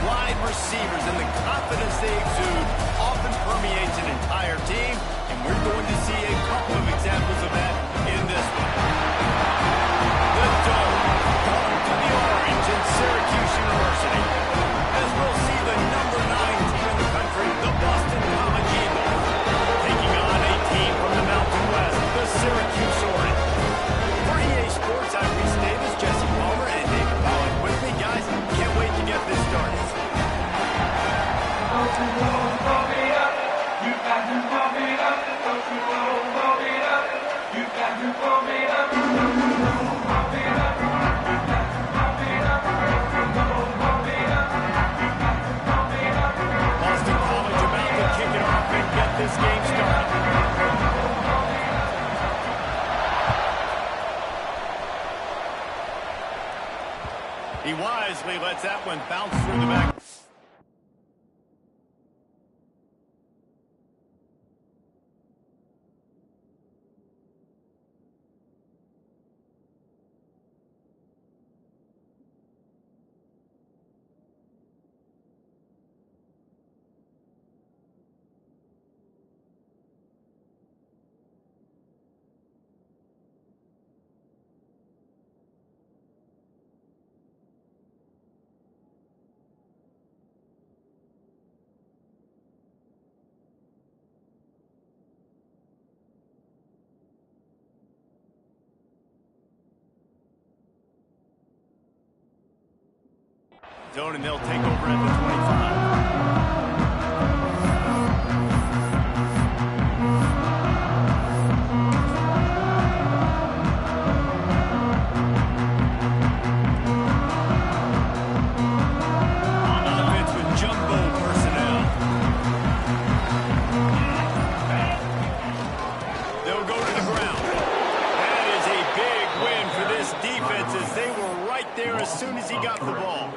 wide receivers and the confidence they exude often permeates an entire team, and we're going to see a couple of examples of that in this one. The Dome, home to the Orange in Syracuse University, as we'll see the number 9 team in the country, the Boston College Eagles, taking on a team from the Mountain West, the Syracuse Orange. For EA Sports, I'm Reese Davis, Jesse Palmer, and David Pollock with me. Guys, can't wait to get this started. Boston College about to kick it off and get this game started. He wisely lets that one bounce through the back. Zone, and they'll take over at the 25. Offense with jumbo personnel. They'll go to the ground. That is a big win for this defense as they were right there as soon as he got the ball.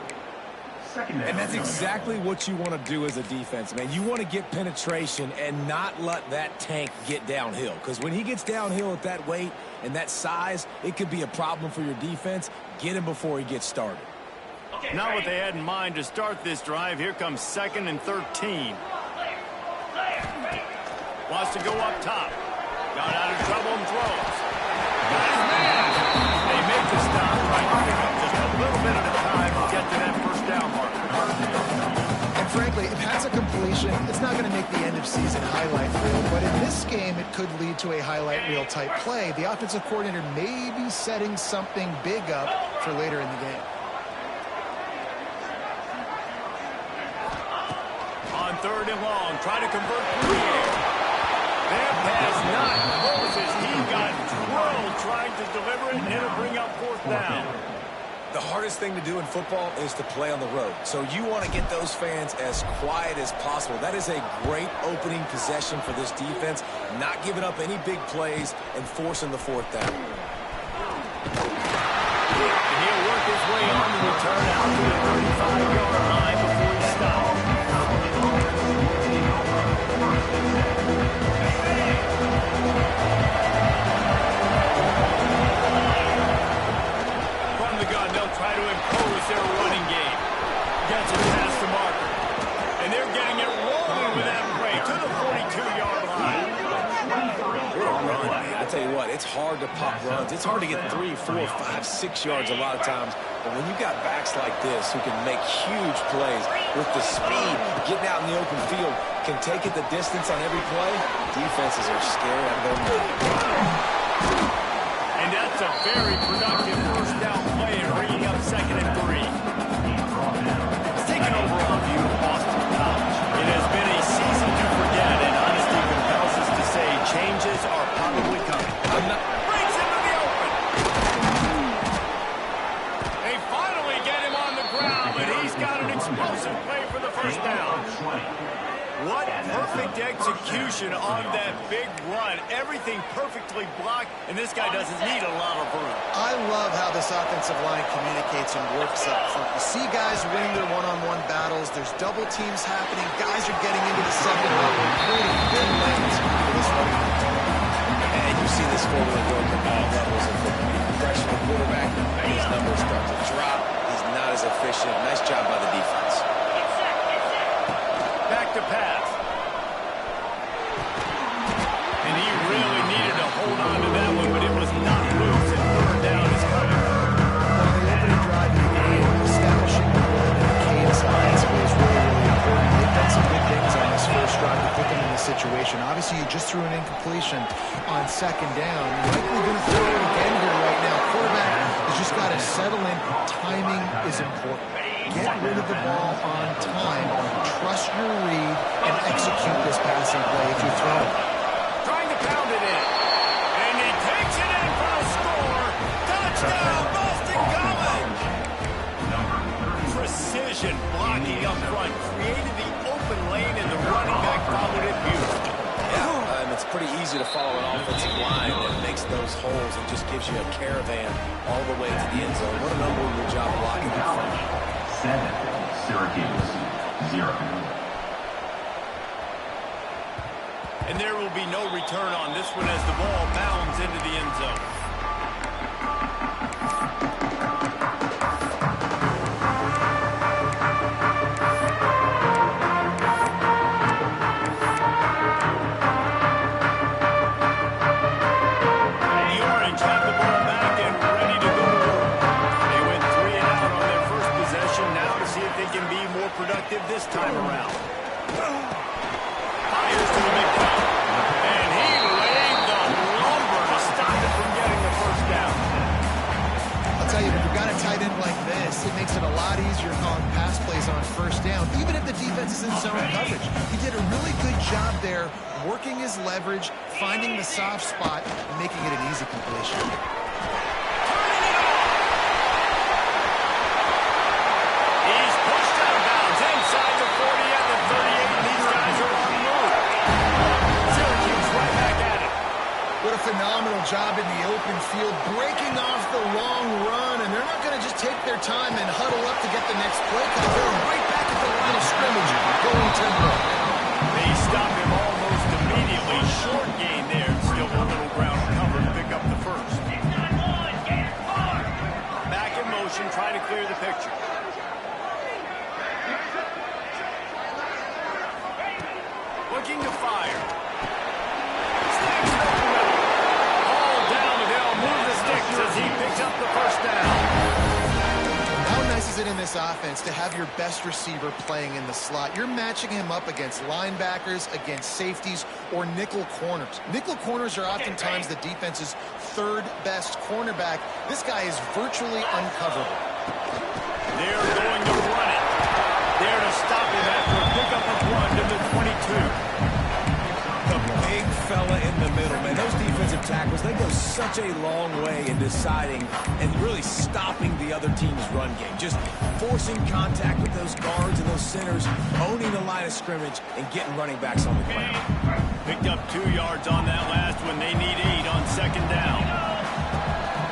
And that's exactly what you want to do as a defense, man. You want to get penetration and not let that tank get downhill. Because when he gets downhill at that weight and that size, it could be a problem for your defense. Get him before he gets started. Not what they had in mind to start this drive. Here comes 2nd and 13. Wants to go up top. Got out of trouble and throws. Got his man. They make the stop by picking up just a little bit at a time to get to that first down marker. And frankly, if that's a completion, it's not going to make the end of season highlight reel. But in this game, it could lead to a highlight reel type play. The offensive coordinator may be setting something big up for later in the game. On 3rd and long, try to convert through the air. That pass not Moses. He got twirled trying to deliver it, and it'll bring up 4th down. The hardest thing to do in football is to play on the road. So you want to get those fans as quiet as possible. That is a great opening possession for this defense, not giving up any big plays and forcing the 4th down. And he'll work his way on the return out to the 35-yard line before he stops. From the gun, they'll try to impose their running game. Gets it past the marker. And they're getting it rolling with that play to the 42-yard line. What a run, man. I tell you what, it's hard to pop runs. It's hard to get 3, 4, 5, 6 yards a lot of times. But when you got backs like this who can make huge plays with the speed, getting out in the open field, can take it the distance on every play, defenses are scared out of their mind. And that's a very productive first down play and bringing up 2nd and 3. Let's take an overall view of Boston College. It has been a season to forget, and honesty compels us to say changes are probably coming. Breaks into the open. They finally get him on the ground, but he's got an explosive play for the first down. What perfect execution on that big run. Everything perfectly blocked, and this guy doesn't need a lot of room. I love how this offensive line communicates and works up front. You see guys winning their one-on-one battles. There's double teams happening. Guys are getting into the second level, creating big lanes for this running back. And you see this forward work at all levels of football. Freshman quarterback, his numbers start to drop. He's not as efficient. Nice job by the defense. just threw an incompletion on second down. Likely going to throw it again here right now. Quarterback has just got to settle in. Timing is important. Get rid of the ball on time. Trust your read and execute this passing play if you're throwing. Trying to pound it in. And he takes it in for a score. Touchdown, Boston College! Precision blocking up front created the open lane, and the running back followed it beautifully. Yeah, and it's pretty easy to follow an offensive line that makes those holes and just gives you a caravan all the way to the end zone. What an unbelievable job blocking up front. 7, Syracuse, 0. And there will be no return on this one as the ball bounds into the end zone. The Orange have the ball back and ready to go to work. They went 3 and out on their first possession. Now to see if they can be more productive this time around. Fires to the midfield. And he laid the lumber to stop it from getting the first down. I'll tell you, when you've got a tight end like this, it makes it a lot easier calling pass plays on first down, even if the defense is in zone coverage. He did a really good job there, working his leverage, finding the soft spot, and making it an easy completion. He's pushed out of bounds inside the 40 and the 38, and these guys are on the move. Syracuse right back at it. What a phenomenal job in the open field, breaking off the long run, and they're not going to just take their time and huddle up to get the next play call. They're right back at the line of scrimmage, going tempo. They stop him almost immediately. Short gain there. Still a little ground to cover to pick up the first. Back in motion, trying to clear the picture. Looking to fire. Sticks open up. All down, and they'll move the sticks as he picks up the first down. How nice is it in this offense to have your best receiver playing in the slot? You're matching him up against linebackers, against safeties, or nickel corners. Nickel corners are oftentimes the defense's third best cornerback. This guy is virtually uncoverable. They're going to run it. There to stop him after a pickup of 1 to the 22. The big fella in the middle, man. Those defensive tackles, they go such a long way in deciding and really stopping the other team's run game. Just forcing contact with those guards and those centers, owning the line of scrimmage, and getting running backs on the ground. Picked up 2 yards on that last one. They need 8 on second down.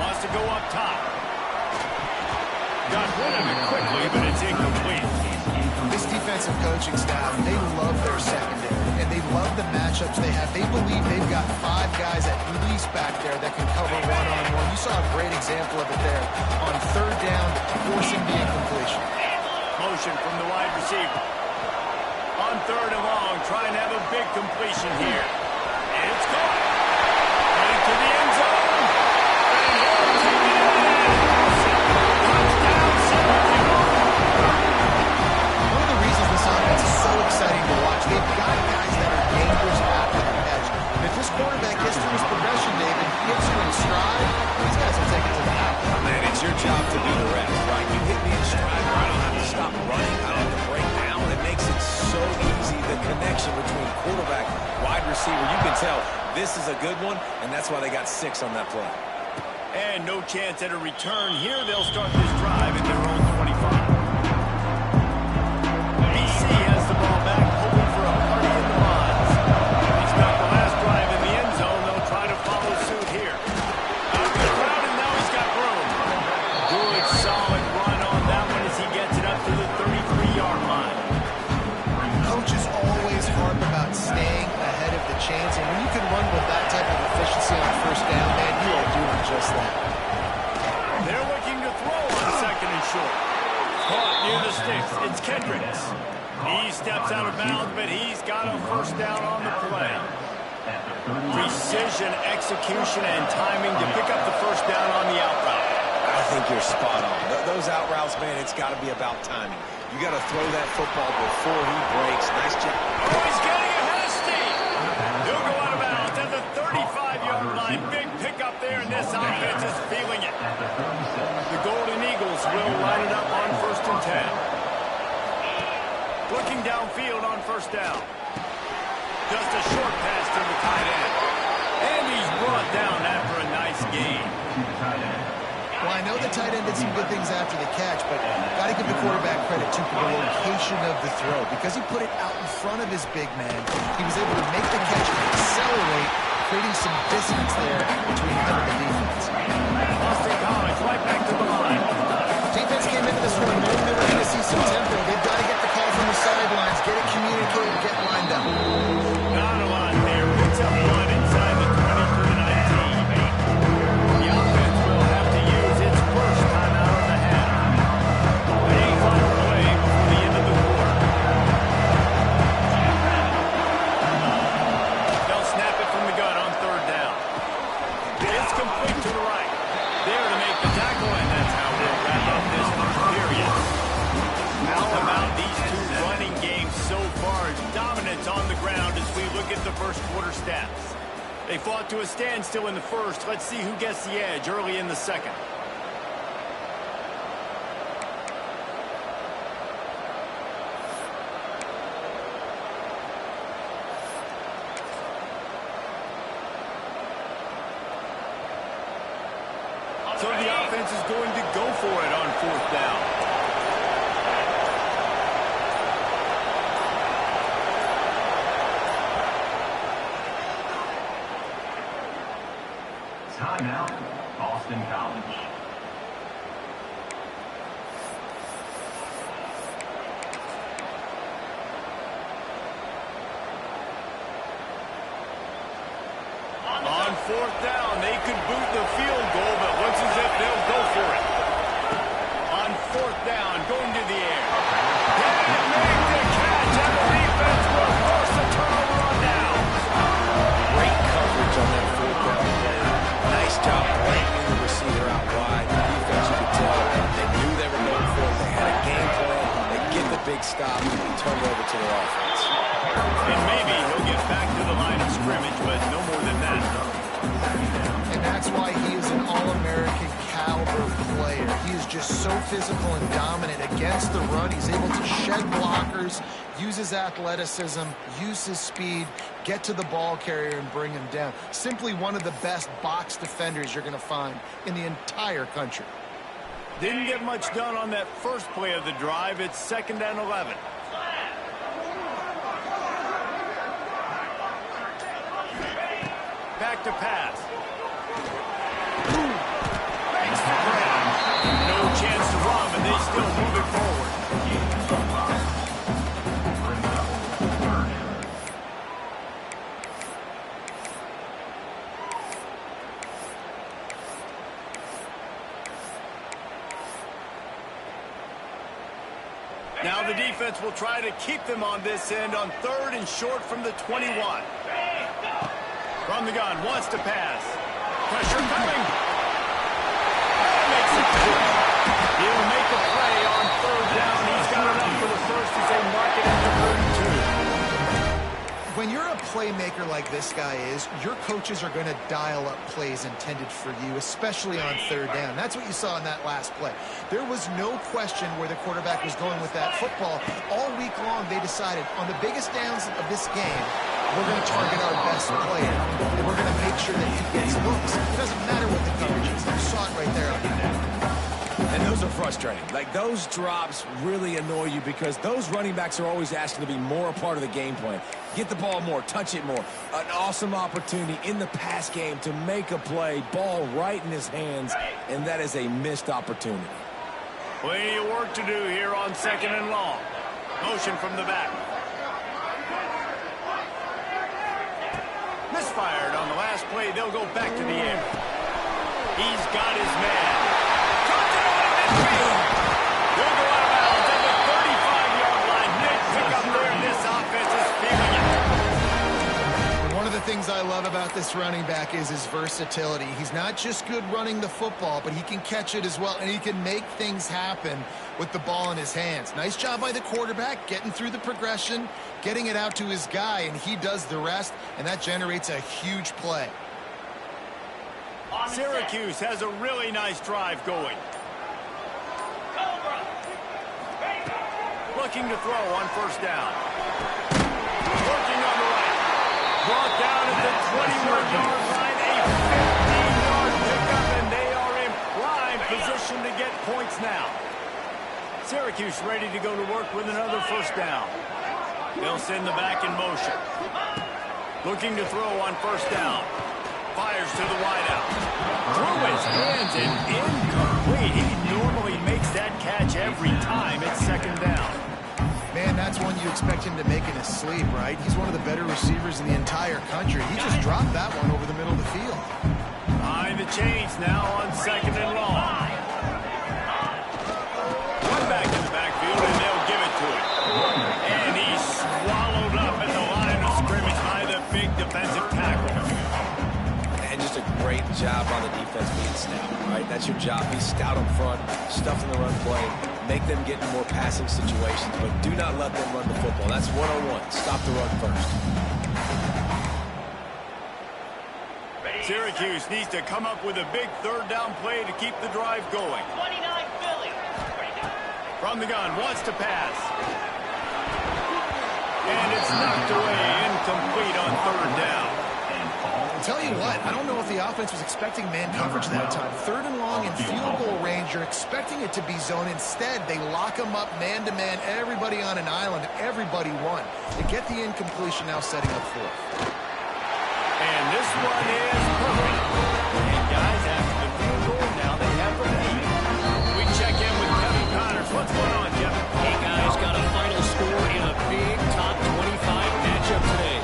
Wants to go up top. Got rid of it quickly, but it's incomplete. This defensive coaching staff, they love their secondary, and they love the matchups they have. They believe they've got 5 guys at least back there that can cover one-on-one. You saw a great example of it there on third down, forcing the incompletion. Motion from the wide receiver. On third and long, trying to have a big completion here. And it's gone. Heading to the end zone. And holds it in. Touchdown, Syracuse. One of the reasons this offense is so exciting to watch, they've got guys that are dangerous after the catch. And if this quarterback gets through his progression, David, he gets you in stride, these guys will take it to the house. Man, it's your job to do the rest, right? You hit me in stride, I don't have to stop running, I don't have to break down. It makes it so easy, the connection between quarterback, wide receiver. You can tell this is a good one, and that's why they got 6 on that play. And no chance at a return here. They'll start this drive at their own 25. BC has the ball back, hoping for a party in the mods. He's got the last drive in the end zone. They'll try to follow suit here. Out of the crowd, and now he's got room. Good, solid run on that one as he gets it up to the 33-yard line. Coach is always harp about staying ahead of the chains, and when you can run with that type of efficiency on first down, man, you are doing just that. They're looking to throw on second and short. Caught near the sticks. It's Kendricks. He steps out of bounds, but he's got a first down on the play. Precision, execution, and timing to pick up the first down on the out route. I think you're spot on. Those out routes, man, it's got to be about timing. You got to throw that football before he breaks. Nice job. Oh, he's getting ahead of steam. He'll go out of The Golden Eagles will line it up on 1st and 10. Looking downfield on 1st down. Just a short pass to the tight end. And he's brought down after a nice gain. Well, I know the tight end did some good things after the catch, but got to give the quarterback credit to the location of the throw. Because he put it out in front of his big man, he was able to make the catch and accelerate, creating some distance there between him and the defense. Boston College right back to the line. Defense came into this one knowing they were going to see some tempo. They've got to get the call from the sidelines, get it communicated, get lined up. Not a lot there. Picks up one inside the 20 to the 19. The offense will have to use its first timeout of the half. A final play before the end of the quarter. They'll snap it from the gun on 3rd down. It's complete to the right. There to make the tackle, and that's how we'll wrap up this first period. How about these two running games so far? Dominance on the ground as we look at the first quarter stats. They fought to a standstill in the first. Let's see who gets the edge early in the second. So the offense is going to go for it on 4th down. Timeout, Boston College. On 4th down, they could boot the field goal, but looks as if they'll go for it. On 4th down, going to the air. They make the catch, and the defense will force a turnover on down. Great coverage on that 4th down play. Nice job blanking the receiver out wide. The defense, you could tell, they knew they were going for it. They had a game plan. They get the big stop and turn it over to their offense. And maybe he'll get back to the line of scrimmage, but no more than that. And that's why he is an All-American caliber player. He is just so physical and dominant against the run. He's able to shed blockers, use his athleticism, use his speed, get to the ball carrier and bring him down. Simply one of the best box defenders you're going to find in the entire country. Didn't get much done on that first play of the drive. It's 2nd and 11. Back to pass. Makes the grab. No chance to run, but they still move it forward. Now the defense will try to keep them on this end on 3rd and short from the 21. From the gun, wants to pass. Pressure coming. Makes it good. He'll make a play on 3rd down. He's got enough for the first as they mark it at the 32. When you're a playmaker like this guy is, your coaches are going to dial up plays intended for you, especially on 3rd down. That's what you saw in that last play. There was no question where the quarterback was going with that football. All week long, they decided on the biggest downs of this game, we're going to target our best player, and we're going to make sure that he gets looks. It doesn't matter what the coverage is. You saw it right there on the net. And those are frustrating. Like, those drops really annoy you because those running backs are always asking to be more a part of the game plan. Get the ball more, touch it more. An awesome opportunity in the pass game to make a play, ball right in his hands, and that is a missed opportunity. Plenty of work to do here on 2nd and long. Motion from the back. Misfired on the last play. They'll go back to the air. He's got his man. Cuts it on midfield. They'll go out of bounds at the 35-yard line. Big pick up there. This offense is feeling it. One of the things I love about this running back is his versatility. He's not just good running the football, but he can catch it as well, and he can make things happen with the ball in his hands. Nice job by the quarterback, getting through the progression, getting it out to his guy, and he does the rest, and that generates a huge play. Syracuse has a really nice drive going. Looking to throw on first down. Working on the right. Brought down at the 21-yard line. A 15-yard pickup, and they are in prime position to get points now. Syracuse ready to go to work with another first down. They'll send the back in motion. Looking to throw on first down. Fires to the wideout. Through his hands and incomplete. He normally makes that catch every time it's second down. Man, that's one you expect him to make in his sleep, right? He's one of the better receivers in the entire country. He just dropped that one over the middle of the field. Behind the chains now on second and long. One back in the backfield, and they'll give it to him. And he's swallowed up at the line of scrimmage by the big defensive tackle. And just a great job on the defense being stout, right? That's your job. Be stout up front, stuff in the run play, make them get in more passing situations, but do not let them run the football. That's 101. Stop the run first. Syracuse needs to come up with a big third down play to keep the drive going. 29 Philly. From the gun, wants to pass. And it's knocked away, incomplete on third down. I'll tell you what, I don't know if the offense was expecting man coverage that time. Third and long in field goal range, you're expecting it to be zone. Instead, they lock them up man-to-man, everybody on an island, everybody won. They get the incompletion, now setting up fourth. And this one is perfect. And guys, after the field goal, now they have the lead. We check in with Kevin Connors. What's going on, Kevin? Hey, guys, got a final score in a big top 25 matchup today.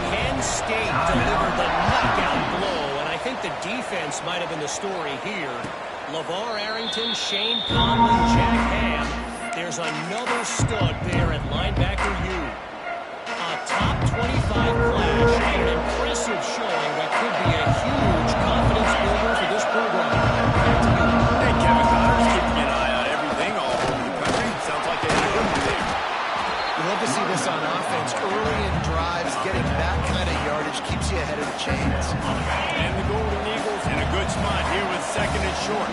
Penn State delivered the knockout blow, and I think the defense might have been the story here. LeVar Arrington, Shane Conlon, Jack Ham. There's another stud there at linebacker U. A top 25 clash and an impressive showing that could be a huge confidence builder for this program. Back to you. Hey, Kevin Connors, keeping an eye on everything all over the country. Sounds like they had a good day. You love to see this on offense. Early in drives, getting that kind of yardage keeps you ahead of the chains. And the Golden Eagles in a good spot here with second and short.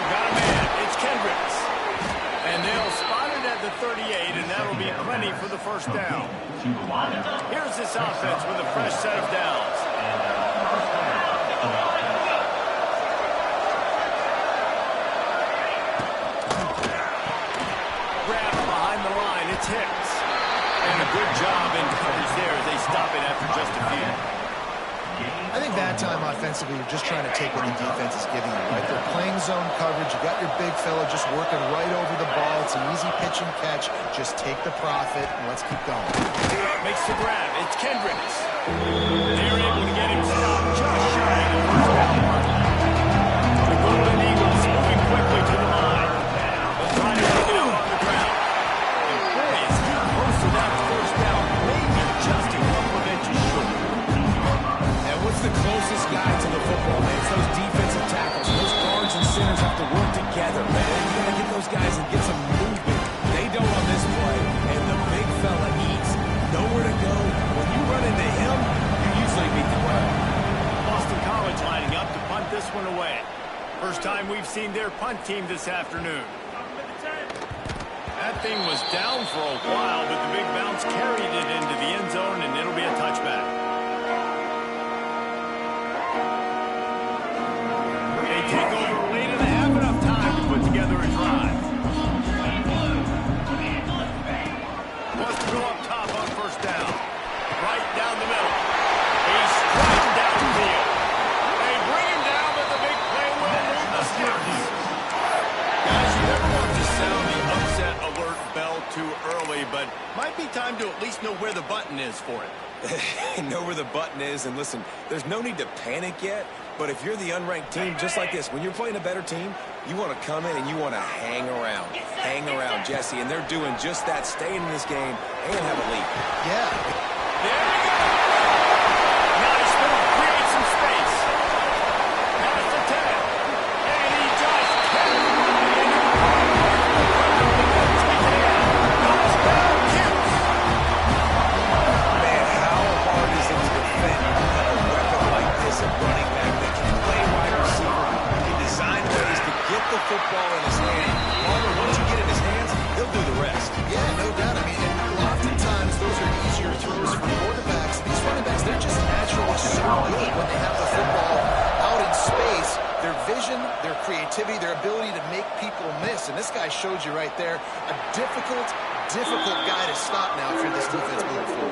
Got a man. It's Kendricks. And they'll spot it at the 38, and that'll be plenty for the first down. Here's this offense with a fresh set of downs. Grab behind the line. It's Hicks. And a good job in coverage there as they stop it after just a few. I think that time offensively, you're just trying to take what the defense is giving you, right? They're playing zone coverage. You got your big fella just working right over the ball. It's an easy pitch and catch. Just take the profit, and let's keep going. Makes the grab. It's Kendricks. They're able to get him stopped just shy of the first down mark. The Golden Eagles moving quickly to the line. They'll try to get it out on the ground. And boy, is he close to that first down. Maybe just a couple of inches short. And what's the closest guy to the football, man? It's those defensive tackles. Those guards and centers have to work together, man. You got to get those guys and get some movement. They don't on this play, and the big fella eats. Nowhere to go. When you run into him, you usually beat the run. Boston College lining up to punt this one away. First time we've seen their punt team this afternoon. That thing was down for a while, but the big bounce carried it into the end zone, and it'll be a touchback. They take over late and have enough time to put together a drive. Wants to go up top on first down. Right down the middle. He's straight downfield. They bring him down, but the big play will move the sticks. Guys, you never want to sound the upset alert bell too early, but might be time to at least know where the button is for it. Know where the button is, and listen, there's no need to panic yet, but if you're the unranked team, just like this, when you're playing a better team, you want to come in and you want to hang around. Hang around, Jesse, and they're doing just that, staying in this game and have a lead. Yeah. There we go. Nice move. Create some space. Pass to 10. And he just can't run it in. Touchdown, Cuse. Man, how hard is it creativity, their ability to make people miss. And this guy showed you right there a difficult guy to stop now for this defense moving forward.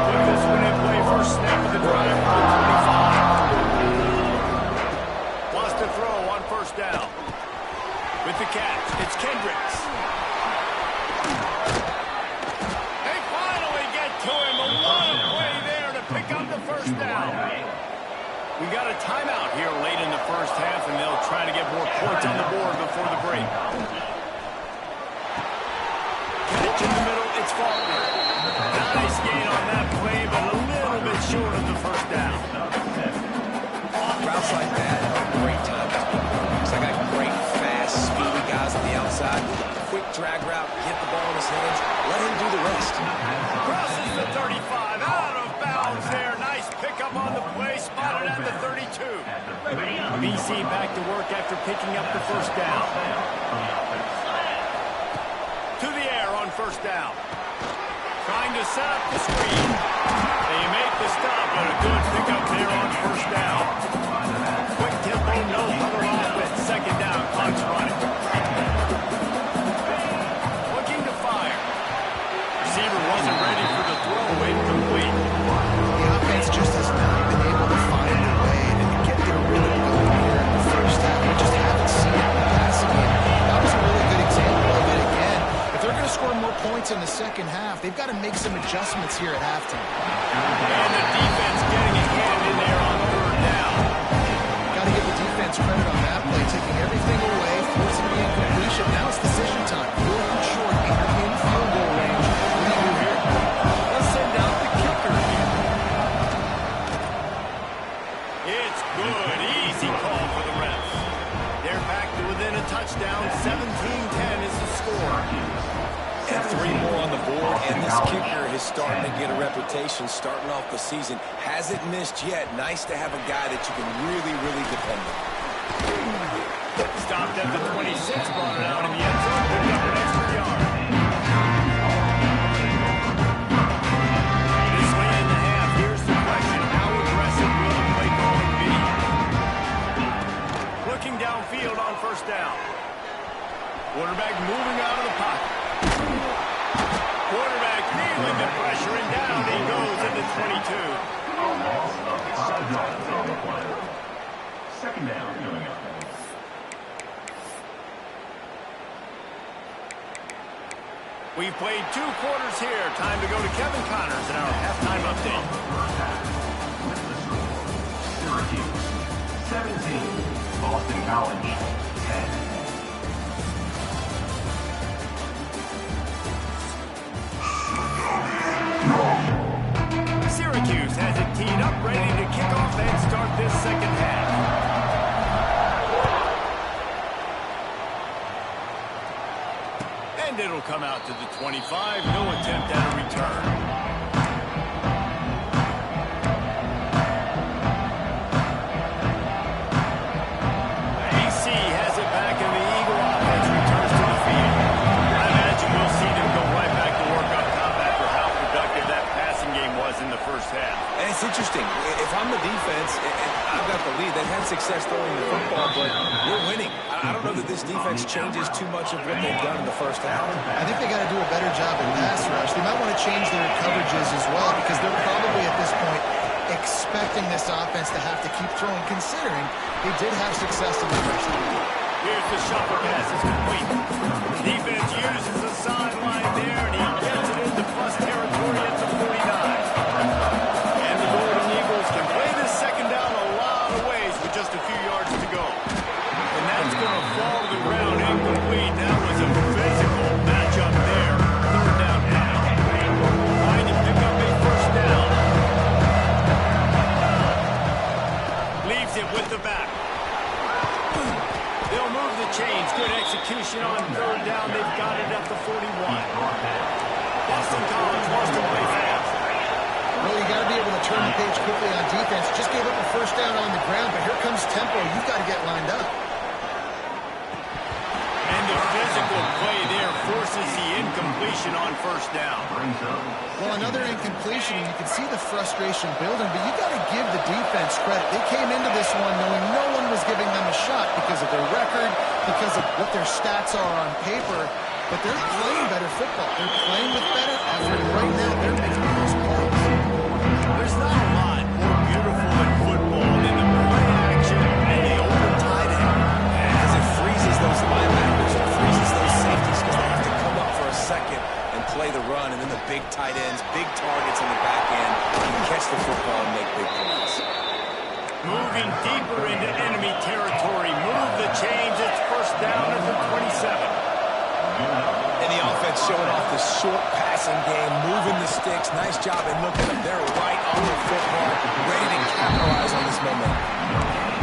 Put this one in play, first snap of the drive for the 25. Wants to throw on first down. With the catch, it's Kendricks. They finally get to him. A lot of play there to pick up the first down. We got a timeout here late in the first half, and they'll try to get more points on the board before the break. Catch in the middle, it's Faulkner. Nice gain on that play, but a little bit short of the first down. Routes like that are great times. So I got great, fast, speedy guys on the outside. Quick drag route, get the ball in his hands, let him do the rest. Crosses the 35, out of bounds there. Nice pickup on the play, spotted at the 32. BC back to work after picking up the first down. To the air on first down. Trying to set up the screen. They make the stop, but a good pickup there on first down. Quick tempo, no huddle offense. Second down, clock's running. Looking to fire. Receiver wasn't ready for the throw, incomplete. The offense just has not been able to find a way to get their rhythm going here in the first half. We just haven't seen it in the passing game. That was a really good example of it again. If they're going to score more points in the second half, they've got to make some adjustments here at halftime. And the defense getting a hand in there on third down. Got to give the defense credit on that play, taking everything away, forcing the incompletion. Now it's decision time. Fourth short, in field goal range. What do you do here? Let's send out the kicker here. It's good. Easy call for the refs. They're back to within a touchdown. 17-10 is the score. And 3 more on the board, and this kicker is starting to get a reputation starting off the season. Hasn't missed yet. Nice to have a guy that you can really, really depend on. Stopped at the 26, brought it out in the end zone, picked up an extra yard. This late in the half, here's the question. How aggressive will the play calling be? Looking downfield on first down. Quarterback moving out of the pocket. Quarterback feeling the pressure, and down he goes at the 22. Second down. We've played 2 quarters here. Time to go to Kevin Connors in our halftime update. Syracuse, 17. Boston College, 10. Syracuse has it teed up, ready to kick off and start this second half. And it'll come out to the 25. No attempt at a return. BC has it back, and the Eagle offense returns to the field. I imagine we'll see them go right back to work up top after how productive that passing game was in the first half. And it's interesting. If I'm the defense and I've got the lead, they've had success throwing the football, but we're winning. I don't know that this defense changes too much of what they've done in the first half. I think they got to do a better job at pass rush. They might want to change their coverages as well, because they're probably at this point expecting this offense to have to keep throwing, considering they did have success in the first half. Here's the shuffle pass. It's complete. Defense uses the sideline there, and he gets it into plus territory at the 49. And the Golden Eagles can play this second down a lot of ways with just a few yards to go. And that's going to fall to the ground incomplete. That was a physical matchup there. Third down now. Trying to pick up a first down. Leaves it with the back. They'll move the chains. Good execution on third down. They've got it at the 41. Boston College wants to play fast. Well, you got to be able to turn the page quickly on defense. Just gave up a first down on the ground, but here comes tempo. You've got to get lined up. And the physical play there forces forces the incompletion on first down. Well, another incompletion, and you can see the frustration building, but you got to give the defense credit. They came into this one knowing no one was giving them a shot because of their record, because of what their stats are on paper, but they're playing better football. They're playing with better effort. Right now, they're making those plays. There's not a lot more beautiful than football than the play action and the open tight end. As it freezes those linebackers, it freezes those safeties because they have to come up for a second and play the run, and then the big tight ends, big targets on the back end, can catch the football and make big plays. Moving deeper into enemy territory. Move the chains. It's first down number 27. And the offense showing off the short passing game, moving the sticks. Nice job. And look at them. They're right on the football, ready to capitalize on this momentum.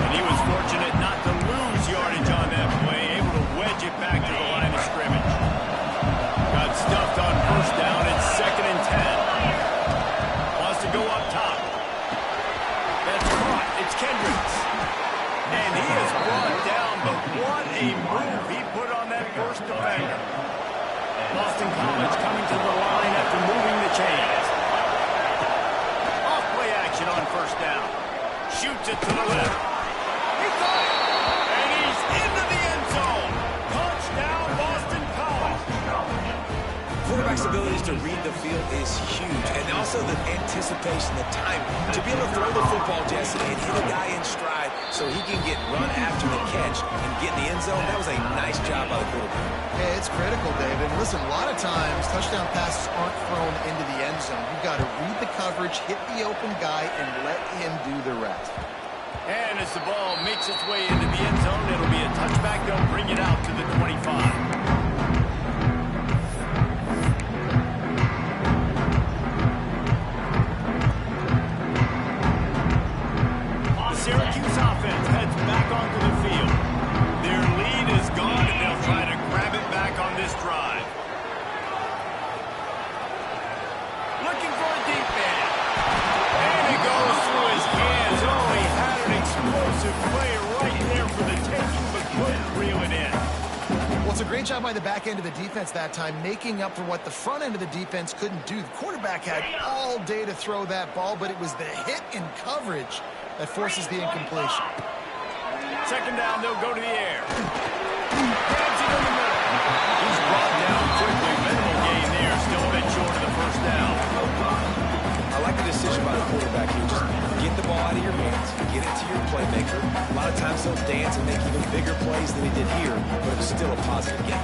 And he was fortunate not to lose yardage on that play, able to wedge it back to the line of scrimmage. Got stuffed on first down. It's 2nd and 10. Wants to go up top. That's caught. It's Kendricks. And he is brought down, but what a move he put on that first defender. Boston College coming to the line after moving the chains. Off play action on first down. Shoots it to the left. He got it. And he's into the end zone. Touchdown, Boston College. Quarterback's abilities to read the field is huge, and also the anticipation, the time to be able to throw the football, Jesse, and hit a guy in stride so he can get run after the catch and get in the end zone. That was a nice job by the quarterback. Yeah, it's critical, David. Listen, a lot of times touchdown passes aren't thrown into the end zone. You've got to read the coverage, hit the open guy, and let him do the rest. And as the ball makes its way into the end zone, it'll be a touchback. They'll bring it out to the 25. Syracuse offense heads back onto the field. Their lead is gone, and they'll try to grab it back on this drive. Looking for a deep man. And it goes through his hands. Oh, he had an explosive play right there for the taking, but couldn't reel it in. Well, it's a great job by the back end of the defense that time, making up for what the front end of the defense couldn't do. The quarterback had all day to throw that ball, but it was the hit in coverage that forces the incompletion. 2nd down, they'll go to the air. Grabs it in the middle. He's brought down quickly. Minimal gain there. Still a bit short of the first down. I like the decision by the quarterback here. Just get the ball out of your hands, get it to your playmaker. A lot of times they'll dance and make even bigger plays than he did here, but it was still a positive game.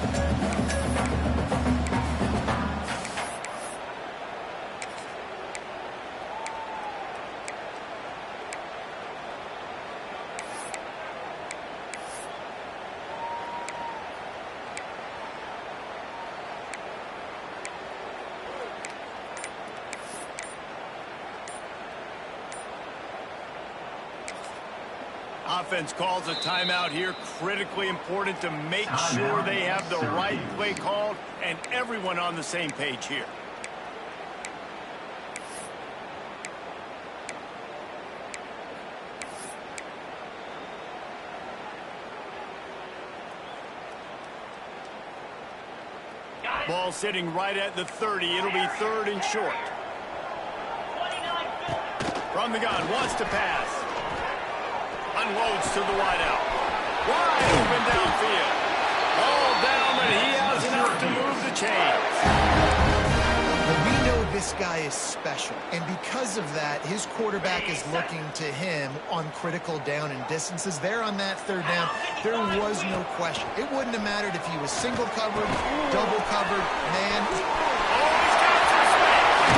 Offense calls a timeout here. Critically important to make sure they have the right play called and everyone on the same page here. Ball sitting right at the 30. It'll be 3rd and short. From the gun, wants to pass. Unloads to the wideout. Wide open downfield. All down, but he has enough to move the chains. But we know this guy is special, and because of that, his quarterback is looking to him on critical down and distances. There on that 3rd down, there was no question. It wouldn't have mattered if he was single covered, double covered, man. Oh, he's got some space.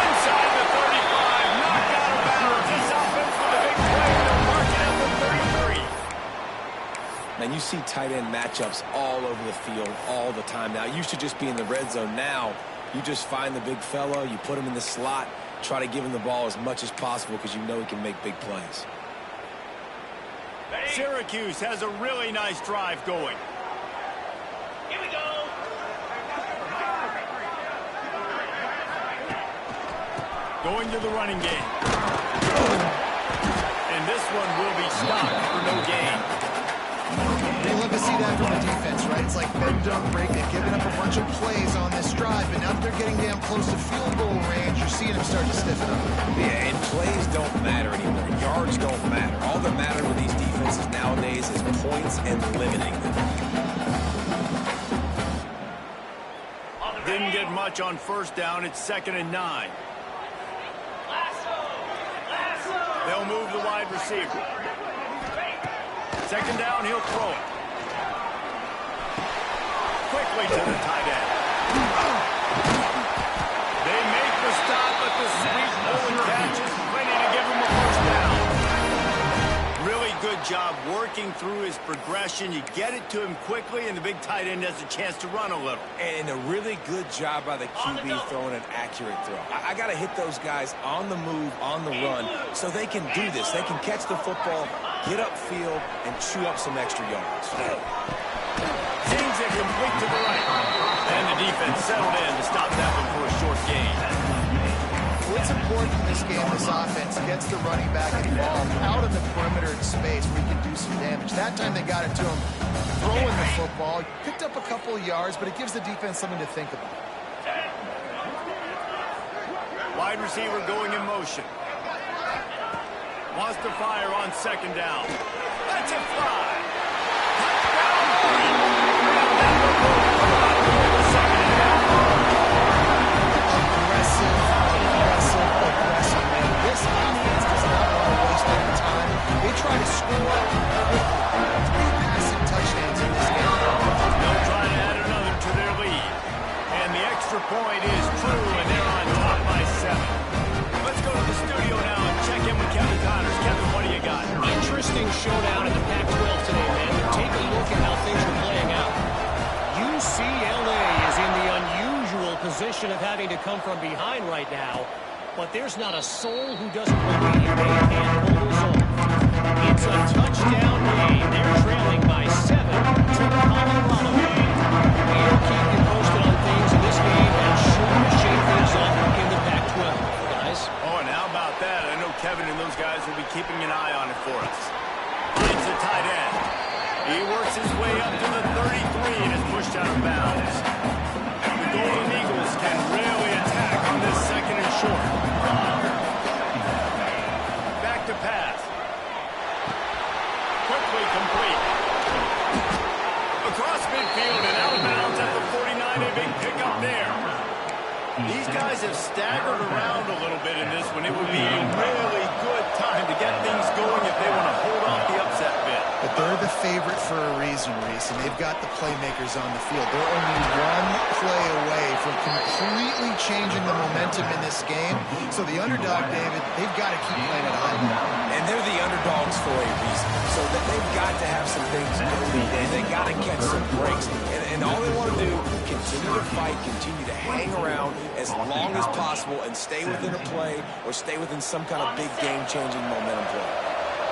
Inside the 35, knocked out of bounds. This offense with a big play. They'll mark it at the 33. Man, you see tight end matchups all over the field all the time now. It used to just be in the red zone. Now you just find the big fellow, you put him in the slot, try to give him the ball as much as possible because you know he can make big plays. Syracuse has a really nice drive going. Here we go. Going to the running game. And this one will be stopped for no gain. They love to see that from the defense, right? It's like bend, don't break. They've given up a bunch of plays on this drive, but now that they're getting damn close to field goal range, you're seeing them start to stiffen up. Yeah, and plays don't matter anymore. Yards don't matter. All that matters with these defenses nowadays is points and limiting them. Didn't get much on first down. It's 2nd and 9. They'll move the wide receiver. 2nd down, he'll throw it. Quickly to the tight end. They make the stop, but the sweep and catch is plenty to give him a first down. Really good job working through his progression. You get it to him quickly, and the big tight end has a chance to run a little. And a really good job by the QB throwing an accurate throw. I got to hit those guys on the move, on the run, so they can do this. They can catch the football, get upfield, and chew up some extra yards. Zings it complete to the right. And the defense settled in to stop that one for a short gain. What's important in this game, this offense gets the running back involved out of the perimeter in space where he can do some damage. That time they got it to him throwing the football. Picked up a couple of yards, but it gives the defense something to think about. Wide receiver going in motion. Wants to fire on 2nd down. That's a fly. Aggressive, man. This offense does not want to waste any time. They try to score quickly. 3 passing touchdowns in this game. They'll try to add another to their lead. And the extra point is true, and they're on top by 7. Let's go to the studio now and check in with Kevin Connors. Kevin, what do you got? Interesting showdown in the Pac-12 today, man. But take a look at how things are playing out. UCLA is in the unusual position of having to come from behind right now, but there's not a soul who doesn't believe they can pull this off. It's a touchdown game. They're trailing by 7 to Colorado. We'll keep you posted on things in this game and sure to shake things up in the Pac-12, guys. Oh, and how about that? I know Kevin and those guys will be keeping an eye on it for us. It's a tight end. He works his way up to the 33 and is pushed out of bounds. The Golden Eagles can really attack on this 2nd and short. Back to pass. Quickly complete. Across midfield and out of bounds at the 49. A big pickup there. These guys have staggered around a little bit in this one. It would be a really good time to get things going if they want to hold off the upset bid. But they're the favorite for a reason, Reese, and they've got the playmakers on the field. They're only one play away from completely changing the momentum in this game. So the underdog, David, they've got to keep playing it high. And they're the underdogs for a reason. So that they've got to have some things going, and they got to catch some breaks. And all they want to do, continue to fight, continue to hang around as long as possible and stay within a play or stay within some kind of big game-changing momentum play.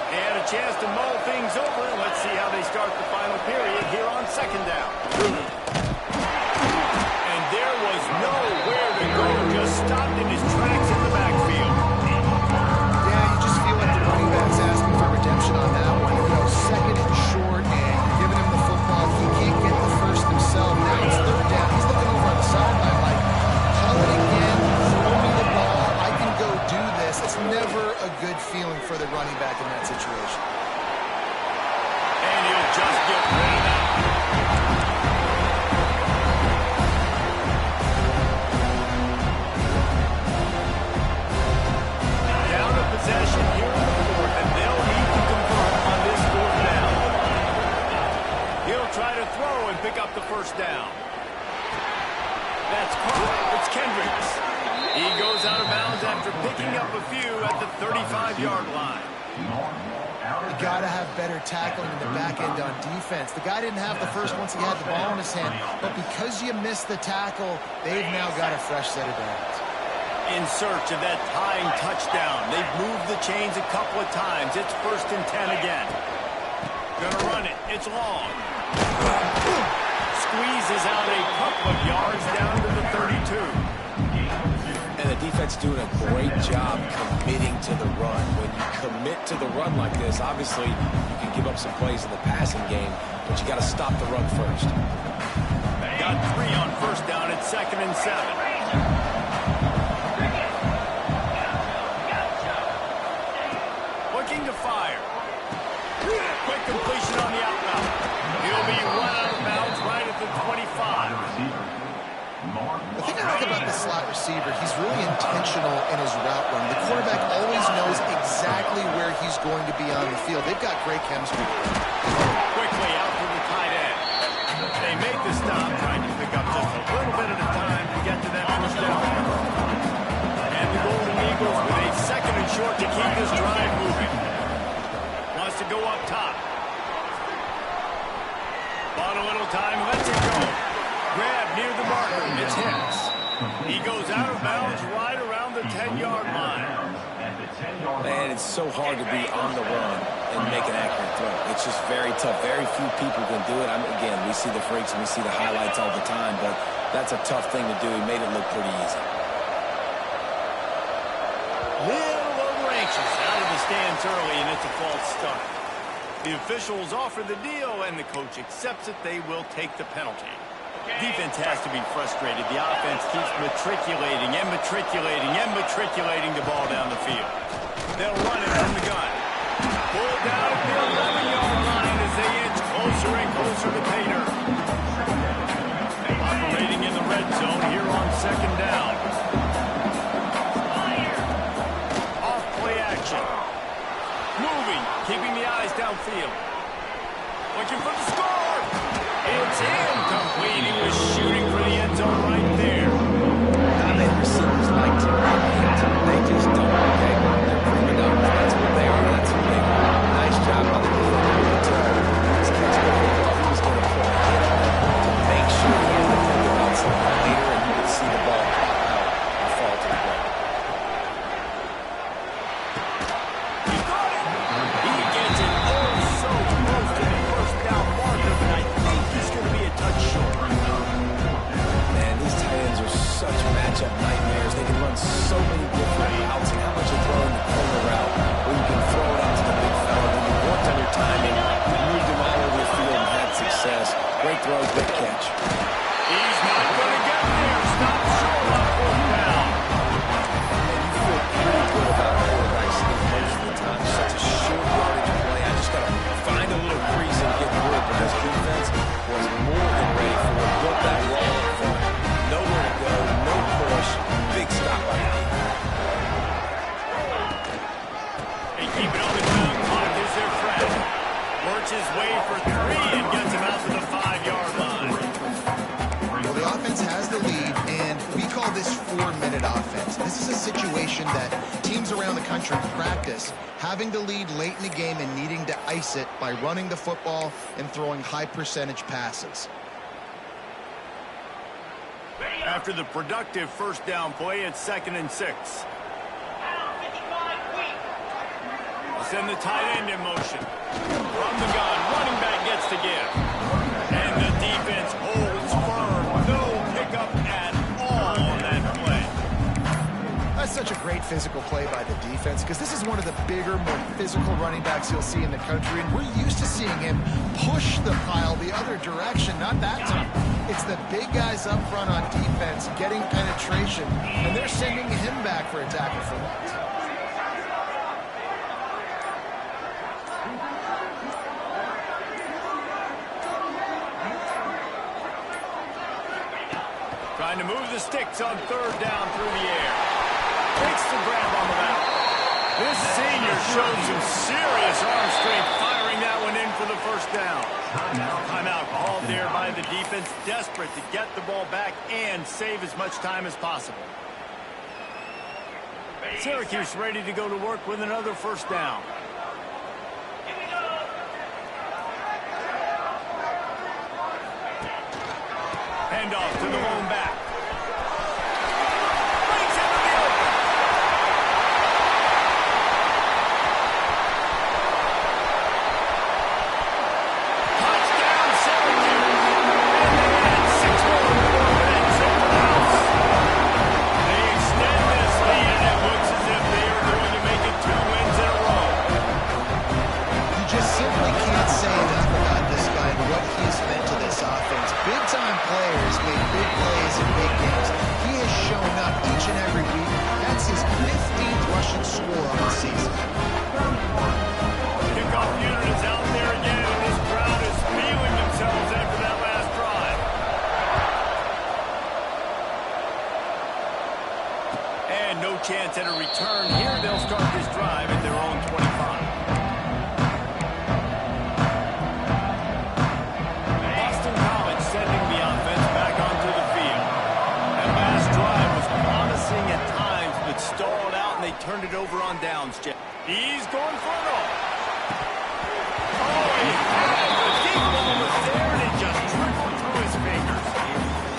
And a chance to mull things over. Let's see how they start the final period here on 2nd down. And there was nowhere to go. Just stopped in his tracks in the backfield. Yeah, you just feel like the running back's asking for redemption on that one. You know, 2nd and short, and you're giving him the football. He can't get the first himself. Now it's 3rd down. He's looking over on the sideline like, call it again, throw me the ball. I can go do this. It's never a good feeling for the running back in that situation. And he'll just get rid of that. Down to possession here in the 4th, and they'll need to convert on this 4th down. He'll try to throw and pick up the first down. That's caught. It's Kendricks. He goes out of bounds after picking up a few at the 35-yard line. You got to have better tackling in the back end on defense. The guy didn't have the first once he had the ball in his hand, but because you missed the tackle, they've now got a fresh set of downs. In search of that tying touchdown. They've moved the chains a couple of times. It's 1st and 10 again. Gonna run it. It's long. Squeezes out a couple of yards down to the 32. And the defense doing a great job committing to the run. When you commit to the run like this. Obviously, you can give up some plays in the passing game, but you got to stop the run first. Got 3 on first down at 2nd and 7. Looking to fire. Quick completion on the outbound. He'll be run out of bounds right at the 25. The thing I like about the slot receiver, he's really intentional in his route run. The quarterback always knows exactly where he's going to be on the field. They've got great chemistry. Quickly out to the tight end. They make the stop, trying to pick up just a little bit at a time to get to that first down. And the Golden Eagles with a 2nd and short to keep this drive moving. Wants to go up top. Bought a little time, lets it go. Grab near the marker, it's Hicks. He goes out of bounds right around the 10-yard line. Man, it's so hard to be on the run and make an accurate throw. It's just very tough. Very few people can do it. Again, we see the freaks and we see the highlights all the time, but that's a tough thing to do. He made it look pretty easy. Little over anxious, out of the stands early, and it's a false start. The officials offer the deal, and the coach accepts it. They will take the penalty. Defense has to be frustrated. The offense keeps matriculating and matriculating and matriculating the ball down the field. They'll run it from the gun. Pull down at the 11-yard line as they inch closer and closer to Pater. Operating in the red zone here on 2nd down. Off play action. Moving, keeping the eyes downfield. Looking for the score. It's incomplete. He was shooting for the end zone right there. Not many receivers like to hit. They just don't. Okay? They're prima donnas. That's what they are. That's what they are. Nice job by the defender. This kid's going to thought he was going to put a hit on it to make sure he had to think about something later, and you could see the ball pop out and fall to the ground. He got it. He gets it oh so close to the first down marker, but I think he's going to be a touch short. Man, these tight ends are such matchup nightmares. They can run so many different routes, and how much you throw in the corner route where you can throw it out to the big fella. When you worked on your timing, you moved him all over the field and had success. Great throw, great catch. He's not going to get there. Stop short on 4th down. And you feel pretty good about quarterbacks most of the time. It's such a short yardage play. I just got to find a little crease and get through it. But this defense was more than ready for it. Built that wall up front. Nowhere to go, no push. Big stop by the defense. They keep it on the ground. Clock is their friend. Works his way for 3 and gets him out to the 5-yard line. Well, the offense has the lead, and we call this 4-minute offense. This is a situation that teams around the country practice, having the lead late in the game and needing to ice it by running the football and throwing high-percentage passes. After the productive first down play, it's 2nd and 6. Send the tight end in motion. From the gun, running back gets to give. And the defense holds firm. No pickup at all on that play. That's such a great physical play by the defense, because this is one of the bigger, more physical running backs you'll see in the country, and we're used to seeing him push the pile the other direction. Not that time. It's the big guys up front on defense getting penetration, and they're sending him back for a tackle for loss. Trying to move the sticks on 3rd down through the air. Takes the grab on the back. This senior showed some serious arm strength, firing that one in for the first down. Timeout called there by the defense, desperate to get the ball back and save as much time as possible. Syracuse ready to go to work with another first down. Handoff to the lone back. Brings him to the open. Touchdown, Syracuse. And they add 6 more minutes in the house. They extend this lead, and it looks as if they are going to make it 2 wins in a row. defense, Jeff. He's going for it all. Oh, he had the deep ball was there, and it just trickled through his fingers.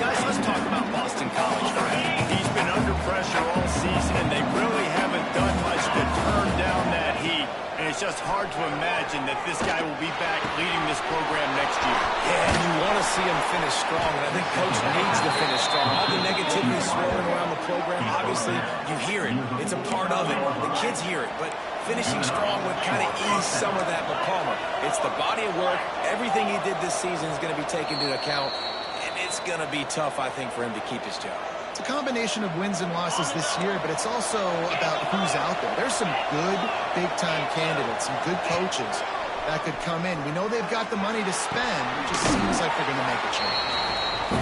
Guys, let's talk about Boston College for a minute. He's been under pressure all season, and they really haven't done much to turn down that heat. And it's just hard to imagine that this guy will be back leading this program next year. Yeah, and you want to see him finish strong, and I think Coach needs to finish strong. All the negativity swirling around the program, obviously, you hear it. It's a part of it. The kids hear it, but finishing strong would kind of ease some of that with Palmer. It's the body of work. Everything he did this season is going to be taken into account, and it's going to be tough, I think, for him to keep his job. It's a combination of wins and losses this year, but it's also about who's out there. There's some good big-time candidates, some good coaches that could come in. We know they've got the money to spend. It just seems like they're going to make a change.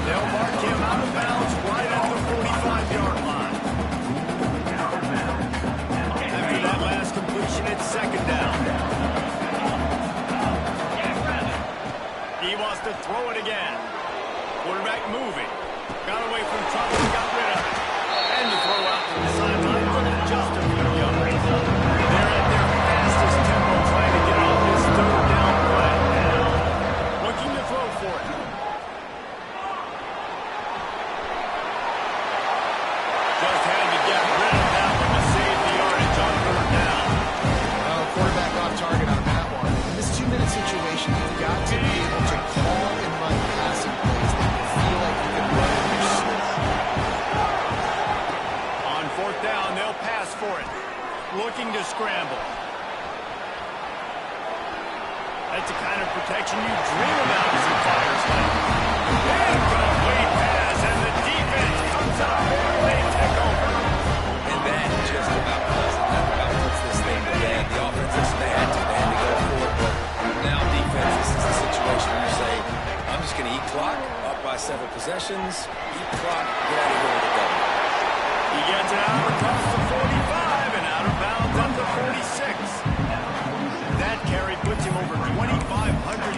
They'll mark him out of bounds right at the 45-yard line. After that last completion, it's second down. He wants to throw it again. Quarterback moving. Got away from trouble and got rid of it. And the throw out to the sideline for just a few yards. They're at their fastest tempo trying to get off this third down play. Looking to throw for it. Just had to get rid of that one to save the yardage on third down. Quarterback off target on that one. In this 2-minute situation, you've got to be able to call and run passing plays that you feel like you can run in your sleep. On fourth down, they'll pass for it. Looking to scramble. That's the kind of protection you dream about as he fires left. Incomplete pass, and the defense comes out there. They take over. And that just about does it. That about puts this thing to bed. The offense is they had to go for it, but now defense, this is the situation where you say, I'm just going to eat clock, up by several possessions, eat clock, get out of here with a double. He gets it out across the 45 and out of bounds at the 46. That carry puts him over 2,500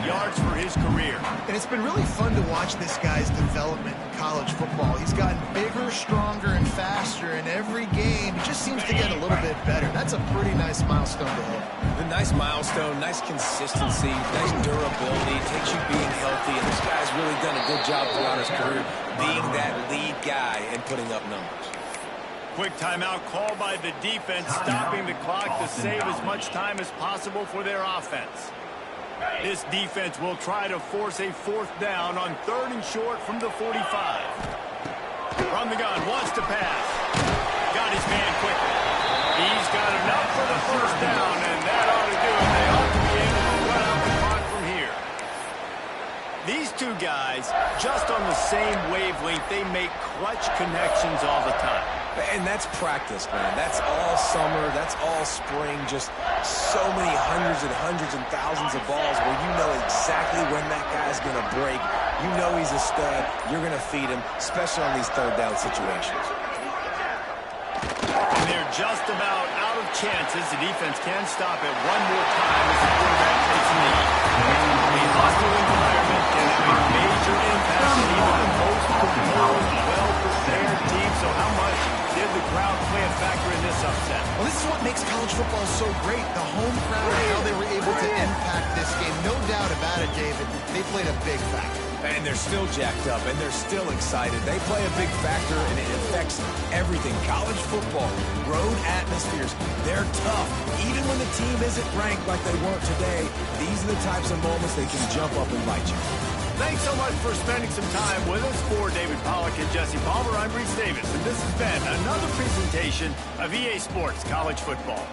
yards for his career. And it's been really fun to watch this guy's development in college football. He's gotten bigger, stronger, and faster in every game. He just seems to get a little bit better. That's a pretty nice milestone to hit. A nice milestone, nice consistency, nice durability, takes you being healthy, and this guy's really done a good job throughout his career being that lead guy and putting up numbers. Quick timeout called by the defense, stopping the clock to save as much time as possible for their offense. This defense will try to force a fourth down on third and short from the 45. From the gun, wants to pass. Got his man quickly. He's got enough for the first down, and that ought to do it. They ought to be able to run out the clock from here. These two guys, just on the same wavelength, they make clutch connections all the time. And that's practice, man. That's all summer. That's all spring. Just so many hundreds and thousands of balls where you know exactly when that guy's going to break. You know he's a stud. You're going to feed him, especially on these third down situations. And they're just about out of chances. The defense can stop it one more time as the quarterback takes a knee. The hostile environment can have a major impact on even the most composed, well-prepared team. So how much did the crowd play a factor in this upset? Well, this is what makes college football so great. The home crowd and how they were able to impact this game. No doubt about it, David. They played a big factor. And they're still jacked up, and they're still excited. They play a big factor, and it affects everything. College football, road atmospheres, they're tough. Even when the team isn't ranked like they weren't today, these are the types of moments they can jump up and bite you. Thanks so much for spending some time with us. For David Pollack and Jesse Palmer, I'm Reese Davis, and this has been another presentation of EA Sports College Football.